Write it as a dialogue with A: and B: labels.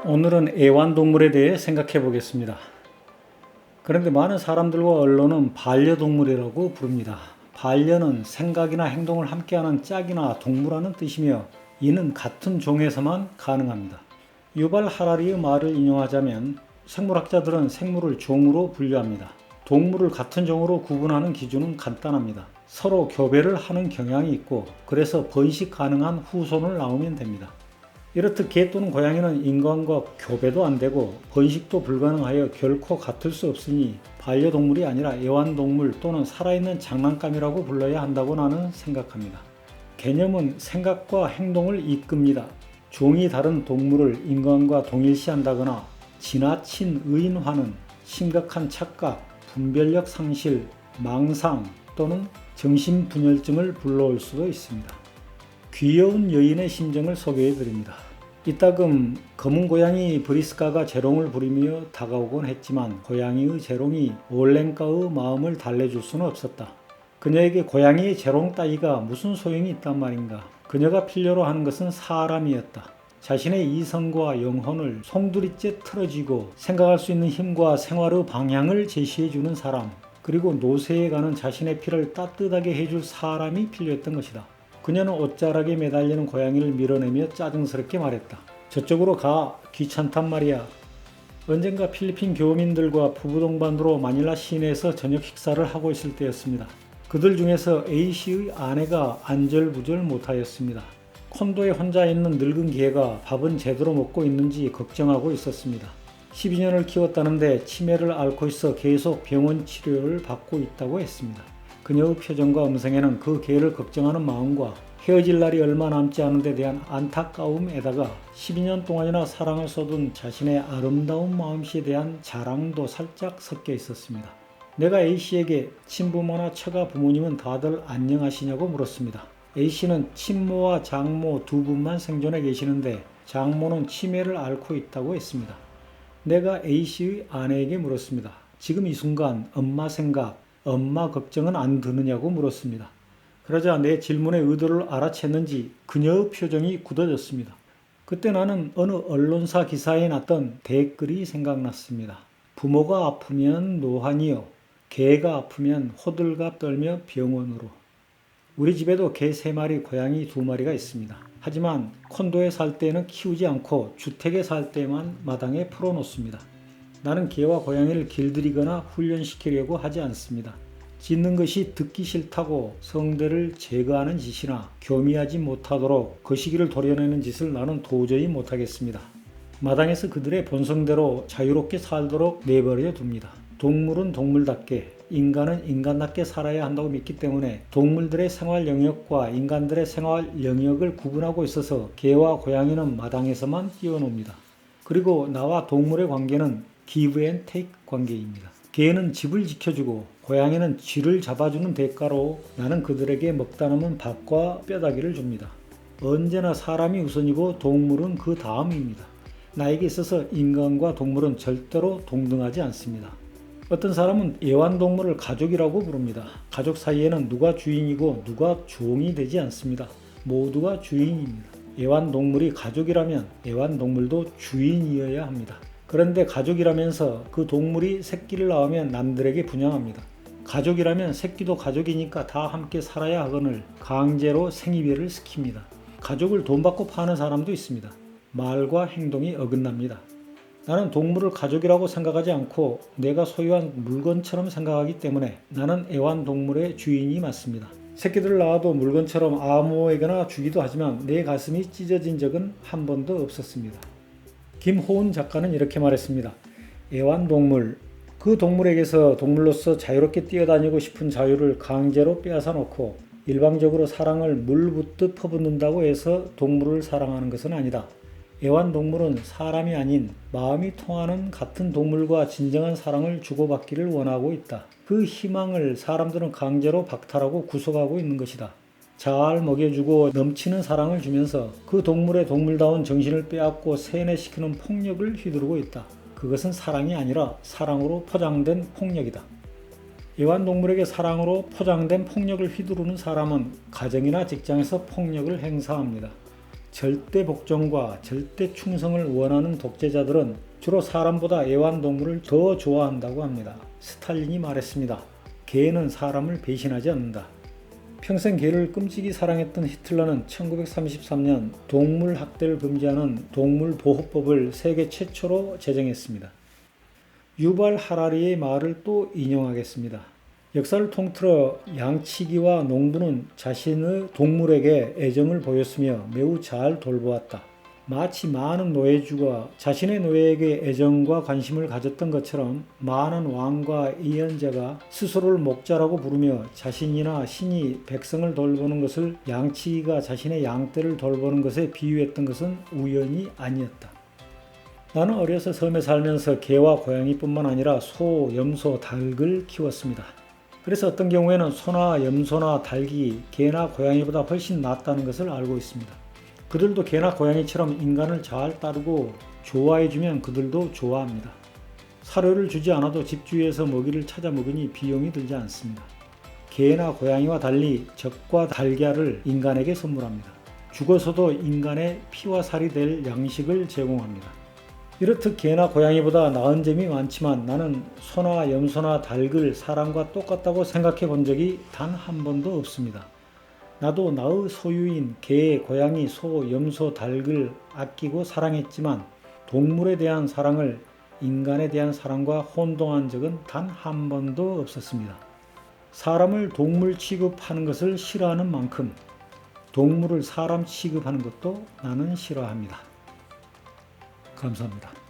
A: 오늘은 애완동물에 대해 생각해 보겠습니다. 그런데 많은 사람들과 언론은 반려동물이라고 부릅니다. 반려는 생각이나 행동을 함께하는 짝이나 동무라는 뜻이며 이는 같은 종에서만 가능합니다. 유발 하라리의 말을 인용하자면 생물학자들은 생물을 종으로 분류합니다. 동물을 같은 종으로 구분하는 기준은 간단합니다. 서로 교배를 하는 경향이 있고 그래서 번식 가능한 후손을 낳으면 됩니다. 이렇듯 개 또는 고양이는 인간과 교배도 안 되고 번식도 불가능하여 결코 같을 수 없으니 반려동물이 아니라 애완동물 또는 살아있는 장난감이라고 불러야 한다고 나는 생각합니다. 개념은 생각과 행동을 이끕니다. 종이 다른 동물을 인간과 동일시한다거나 지나친 의인화는 심각한 착각, 분별력 상실, 망상 또는 정신분열증을 불러올 수도 있습니다. 귀여운 여인의 심정을 소개해 드립니다. 이따금 검은 고양이 브리스카가 재롱을 부리며 다가오곤 했지만 고양이의 재롱이 올랭카의 마음을 달래줄 수는 없었다. 그녀에게 고양이의 재롱 따위가 무슨 소용이 있단 말인가. 그녀가 필요로 하는 것은 사람이었다. 자신의 이성과 영혼을 송두리째 틀어쥐고 생각할 수 있는 힘과 생활의 방향을 제시해주는 사람, 그리고 노쇠해 가는 자신의 피를 따뜻하게 해줄 사람이 필요했던 것이다. 그녀는 옷자락에 매달리는 고양이를 밀어내며 짜증스럽게 말했다. 저쪽으로 가, 귀찮단 말이야. 언젠가 필리핀 교민들과 부부 동반으로 마닐라 시내에서 저녁 식사를 하고 있을 때였습니다. 그들 중에서 A씨의 아내가 안절부절 못하였습니다. 콘도에 혼자 있는 늙은 개가 밥은 제대로 먹고 있는지 걱정하고 있었습니다. 12년을 키웠다는데 치매를 앓고 있어 계속 병원 치료를 받고 있다고 했습니다. 그녀의 표정과 음성에는 그 개를 걱정하는 마음과 헤어질 날이 얼마 남지 않은 데 대한 안타까움에다가 12년 동안이나 사랑을 쏟은 자신의 아름다운 마음씨에 대한 자랑도 살짝 섞여 있었습니다. 내가 A씨에게 친부모나 처가 부모님은 다들 안녕하시냐고 물었습니다. A씨는 친모와 장모 두 분만 생존해 계시는데 장모는 치매를 앓고 있다고 했습니다. 내가 A씨의 아내에게 물었습니다. 지금 이 순간 엄마 생각, 엄마 걱정은 안 드느냐고 물었습니다. 그러자 내 질문의 의도를 알아챘는지 그녀의 표정이 굳어졌습니다. 그때 나는 어느 언론사 기사에 났던 댓글이 생각났습니다. 부모가 아프면 노환이요, 개가 아프면 호들갑 떨며 병원으로. 우리 집에도 개 3마리, 고양이 2마리가 있습니다. 하지만 콘도에 살 때는 키우지 않고 주택에 살 때만 마당에 풀어놓습니다. 나는 개와 고양이를 길들이거나 훈련시키려고 하지 않습니다. 짖는 것이 듣기 싫다고 성대를 제거하는 짓이나 교미하지 못하도록 거시기를 도려내는 짓을 나는 도저히 못하겠습니다. 마당에서 그들의 본성대로 자유롭게 살도록 내버려 둡니다. 동물은 동물답게, 인간은 인간답게 살아야 한다고 믿기 때문에 동물들의 생활 영역과 인간들의 생활 영역을 구분하고 있어서 개와 고양이는 마당에서만 뛰어놉니다. 그리고 나와 동물의 관계는 give and take 관계입니다. 개는 집을 지켜주고 고양이는 쥐를 잡아주는 대가로 나는 그들에게 먹다 남은 밥과 뼈다귀를 줍니다. 언제나 사람이 우선이고 동물은 그 다음입니다. 나에게 있어서 인간과 동물은 절대로 동등하지 않습니다. 어떤 사람은 애완동물을 가족이라고 부릅니다. 가족 사이에는 누가 주인이고 누가 종이 되지 않습니다. 모두가 주인입니다. 애완동물이 가족이라면 애완동물도 주인이어야 합니다. 그런데 가족이라면서 그 동물이 새끼를 낳으면 남들에게 분양합니다. 가족이라면 새끼도 가족이니까 다 함께 살아야 하거늘 강제로 생이별을 시킵니다. 가족을 돈 받고 파는 사람도 있습니다. 말과 행동이 어긋납니다. 나는 동물을 가족이라고 생각하지 않고 내가 소유한 물건처럼 생각하기 때문에 나는 애완동물의 주인이 맞습니다. 새끼들을 낳아도 물건처럼 아무에게나 주기도 하지만 내 가슴이 찢어진 적은 한 번도 없었습니다. 김호은 작가는 이렇게 말했습니다. 애완동물, 그 동물에게서 동물로서 자유롭게 뛰어다니고 싶은 자유를 강제로 빼앗아 놓고 일방적으로 사랑을 물 붓듯 퍼붓는다고 해서 동물을 사랑하는 것은 아니다. 애완동물은 사람이 아닌 마음이 통하는 같은 동물과 진정한 사랑을 주고받기를 원하고 있다. 그 희망을 사람들은 강제로 박탈하고 구속하고 있는 것이다. 잘 먹여주고 넘치는 사랑을 주면서 그 동물의 동물다운 정신을 빼앗고 세뇌시키는 폭력을 휘두르고 있다. 그것은 사랑이 아니라 사랑으로 포장된 폭력이다. 애완동물에게 사랑으로 포장된 폭력을 휘두르는 사람은 가정이나 직장에서 폭력을 행사합니다. 절대 복종과 절대 충성을 원하는 독재자들은 주로 사람보다 애완동물을 더 좋아한다고 합니다. 스탈린이 말했습니다. 개는 사람을 배신하지 않는다. 평생 개를 끔찍이 사랑했던 히틀러는 1933년 동물 학대를 금지하는 동물보호법을 세계 최초로 제정했습니다. 유발 하라리의 말을 또 인용하겠습니다. 역사를 통틀어 양치기와 농부는 자신의 동물에게 애정을 보였으며 매우 잘 돌보았다. 마치 많은 노예주가 자신의 노예에게 애정과 관심을 가졌던 것처럼 많은 왕과 예언자가 스스로를 목자라고 부르며 자신이나 신이 백성을 돌보는 것을 양치기가 자신의 양떼를 돌보는 것에 비유했던 것은 우연이 아니었다. 나는 어려서 섬에 살면서 개와 고양이뿐만 아니라 소, 염소, 닭을 키웠습니다. 그래서 어떤 경우에는 소나 염소나 닭이 개나 고양이보다 훨씬 낫다는 것을 알고 있습니다. 그들도 개나 고양이처럼 인간을 잘 따르고 좋아해주면 그들도 좋아합니다. 사료를 주지 않아도 집주위에서 먹이를 찾아 먹으니 비용이 들지 않습니다. 개나 고양이와 달리 젖과 달걀을 인간에게 선물합니다. 죽어서도 인간의 피와 살이 될 양식을 제공합니다. 이렇듯 개나 고양이보다 나은 점이 많지만 나는 소나 염소나 닭을 사람과 똑같다고 생각해 본 적이 단 한 번도 없습니다. 나도 나의 소유인 개, 고양이, 소, 염소, 닭을 아끼고 사랑했지만 동물에 대한 사랑을 인간에 대한 사랑과 혼동한 적은 단 한 번도 없었습니다. 사람을 동물 취급하는 것을 싫어하는 만큼 동물을 사람 취급하는 것도 나는 싫어합니다. 감사합니다.